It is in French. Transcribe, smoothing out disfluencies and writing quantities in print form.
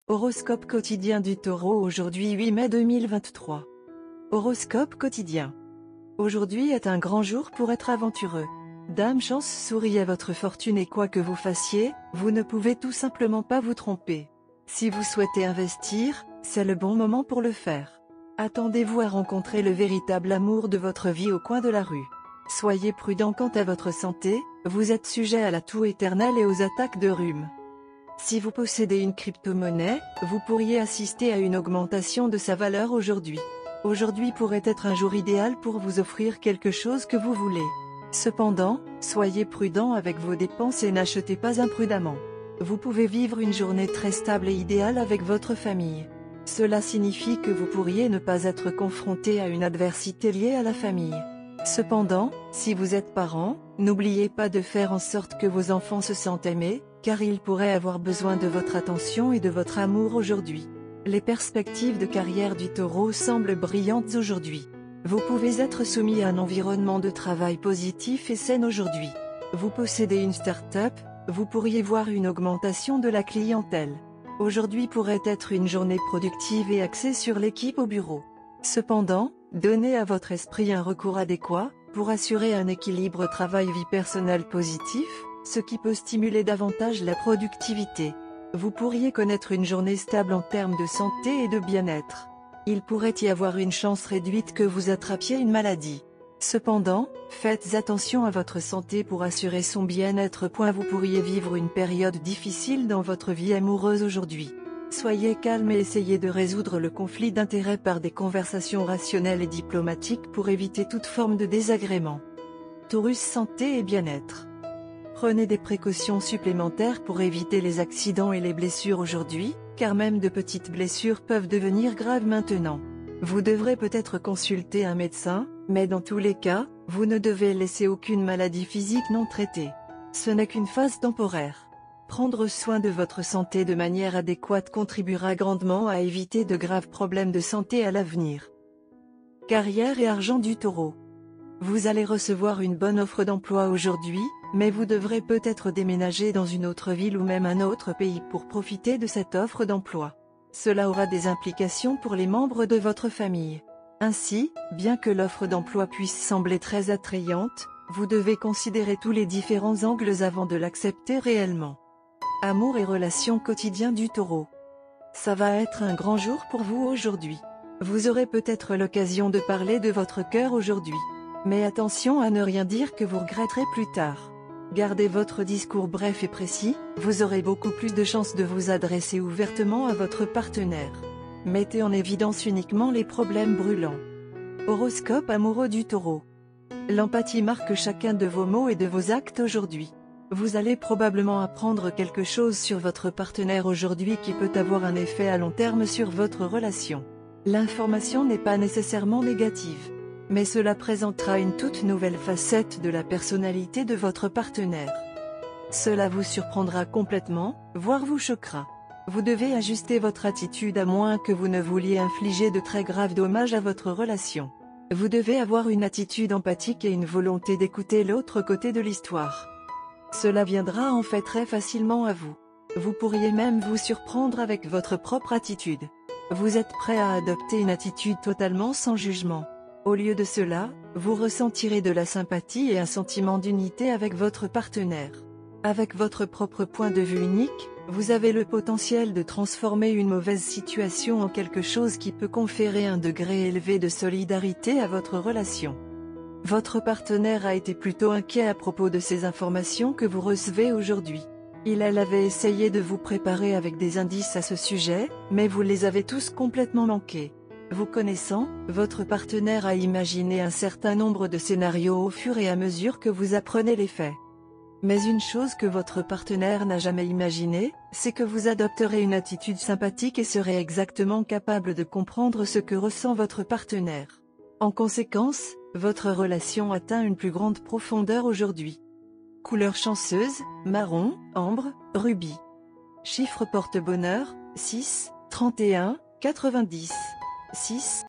Horoscope quotidien du Taureau aujourd'hui 8 mai 2023. Horoscope quotidien. Aujourd'hui est un grand jour pour être aventureux. Dame Chance sourit à votre fortune et quoi que vous fassiez, vous ne pouvez tout simplement pas vous tromper. Si vous souhaitez investir, c'est le bon moment pour le faire. Attendez-vous à rencontrer le véritable amour de votre vie au coin de la rue. Soyez prudent quant à votre santé, vous êtes sujet à la toux éternelle et aux attaques de rhume. Si vous possédez une crypto-monnaie, vous pourriez assister à une augmentation de sa valeur aujourd'hui. Aujourd'hui pourrait être un jour idéal pour vous offrir quelque chose que vous voulez. Cependant, soyez prudent avec vos dépenses et n'achetez pas imprudemment. Vous pouvez vivre une journée très stable et idéale avec votre famille. Cela signifie que vous pourriez ne pas être confronté à une adversité liée à la famille. Cependant, si vous êtes parent, n'oubliez pas de faire en sorte que vos enfants se sentent aimés, car ils pourraient avoir besoin de votre attention et de votre amour aujourd'hui. Les perspectives de carrière du Taureau semblent brillantes aujourd'hui. Vous pouvez être soumis à un environnement de travail positif et sain aujourd'hui. Vous possédez une start-up, vous pourriez voir une augmentation de la clientèle. Aujourd'hui pourrait être une journée productive et axée sur l'équipe au bureau. Cependant, donnez à votre esprit un recours adéquat, pour assurer un équilibre travail-vie personnelle positif, ce qui peut stimuler davantage la productivité. Vous pourriez connaître une journée stable en termes de santé et de bien-être. Il pourrait y avoir une chance réduite que vous attrapiez une maladie. Cependant, faites attention à votre santé pour assurer son bien-être. Vous pourriez vivre une période difficile dans votre vie amoureuse aujourd'hui. Soyez calme et essayez de résoudre le conflit d'intérêts par des conversations rationnelles et diplomatiques pour éviter toute forme de désagrément. Taurus santé et bien-être. Prenez des précautions supplémentaires pour éviter les accidents et les blessures aujourd'hui, car même de petites blessures peuvent devenir graves maintenant. Vous devrez peut-être consulter un médecin, mais dans tous les cas, vous ne devez laisser aucune maladie physique non traitée. Ce n'est qu'une phase temporaire. Prendre soin de votre santé de manière adéquate contribuera grandement à éviter de graves problèmes de santé à l'avenir. Carrière et argent du Taureau. Vous allez recevoir une bonne offre d'emploi aujourd'hui, mais vous devrez peut-être déménager dans une autre ville ou même un autre pays pour profiter de cette offre d'emploi. Cela aura des implications pour les membres de votre famille. Ainsi, bien que l'offre d'emploi puisse sembler très attrayante, vous devez considérer tous les différents angles avant de l'accepter réellement. Amour et relations quotidiens du Taureau. Ça va être un grand jour pour vous aujourd'hui. Vous aurez peut-être l'occasion de parler de votre cœur aujourd'hui. Mais attention à ne rien dire que vous regretterez plus tard. Gardez votre discours bref et précis, vous aurez beaucoup plus de chances de vous adresser ouvertement à votre partenaire. Mettez en évidence uniquement les problèmes brûlants. Horoscope amoureux du Taureau. L'empathie marque chacun de vos mots et de vos actes aujourd'hui. Vous allez probablement apprendre quelque chose sur votre partenaire aujourd'hui qui peut avoir un effet à long terme sur votre relation. L'information n'est pas nécessairement négative, mais cela présentera une toute nouvelle facette de la personnalité de votre partenaire. Cela vous surprendra complètement, voire vous choquera. Vous devez ajuster votre attitude à moins que vous ne vouliez infliger de très graves dommages à votre relation. Vous devez avoir une attitude empathique et une volonté d'écouter l'autre côté de l'histoire. Cela viendra en fait très facilement à vous. Vous pourriez même vous surprendre avec votre propre attitude. Vous êtes prêt à adopter une attitude totalement sans jugement. Au lieu de cela, vous ressentirez de la sympathie et un sentiment d'unité avec votre partenaire. Avec votre propre point de vue unique, vous avez le potentiel de transformer une mauvaise situation en quelque chose qui peut conférer un degré élevé de solidarité à votre relation. Votre partenaire a été plutôt inquiet à propos de ces informations que vous recevez aujourd'hui. Elle avait essayé de vous préparer avec des indices à ce sujet, mais vous les avez tous complètement manqués. Vous connaissant, votre partenaire a imaginé un certain nombre de scénarios au fur et à mesure que vous apprenez les faits. Mais une chose que votre partenaire n'a jamais imaginé, c'est que vous adopterez une attitude sympathique et serez exactement capable de comprendre ce que ressent votre partenaire. En conséquence, votre relation atteint une plus grande profondeur aujourd'hui. Couleur chanceuse, marron, ambre, rubis. Chiffre porte-bonheur, 6, 31, 90. 6.